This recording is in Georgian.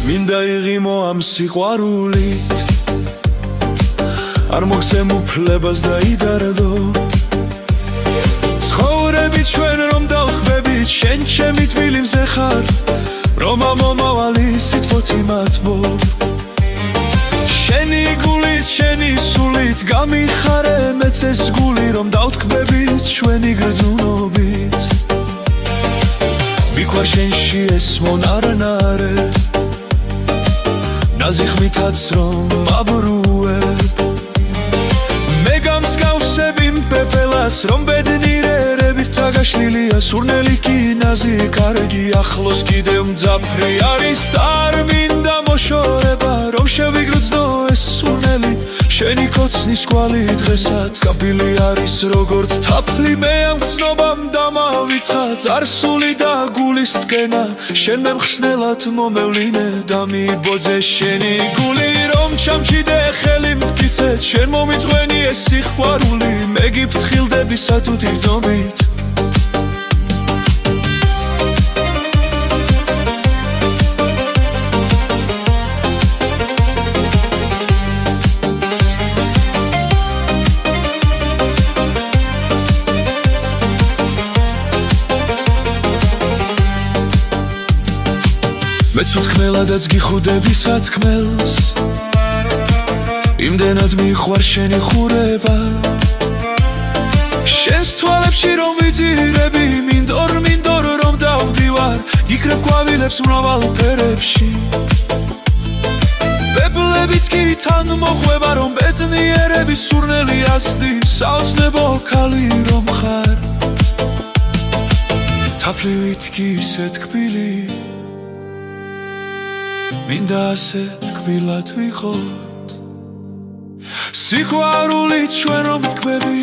მინდა იღიმო ამ სიყვარულით არ მოგცემ უფლებას დაიდარდო ცხოვრებით ჩვენ რომ დავთქმებით შენ ჩემი თბილი მზე ხარ რომ ამომავალი სიტყვოთი მათბო შენი გულით შენი სულით გამიხარე მეც ეს გული რომ დავთქმებით ჩვენი გრძნობით მიყვარ შენში ეს მონარნარე ნაზიხმითაც რომ აბრუებ მე გამსგავსები პეპელას რომ ბედნიერებით წაგაშლილია სურნელი კი ნაზი კარგი ახლოს კიდევ მძაფრი არის და არ მინდა მოშორება რომ შევიგრძნო ეს სურნელი შენი კოცნის კვალი დღესაც კაბილი არის როგორც თაფლი მე ამ გრძნობამ დამავიწყა წარსული და გულის ტკენა შენ მე მხსნელად მომევლინე და მიბოძე შენი გული რომ ჩამჩიდე ხელი მტკიცეთ შენ მომიწვენი ეს სიყვარული მე გიფრთხილდები სათუთი გრძნობით მეც უთქმელადაც გიხუდები სათქმელს იმდენად მიყვარ შენი ხურება შენს თვალებში რომ ვიძირები მინდორ რომ დავდივარ იქნებ ყვავილებს მრავალ ფერებში პეპლებიც კი თან მოხვება რომ ბედნიერების სურნელი ასდი საოცნებო ქალი რომ ხარ თაფლივით კი ისე თკბილი მინდა ასე თკბილად ვიყოთ სიყვარულით ჩვენ რომ ვთქმები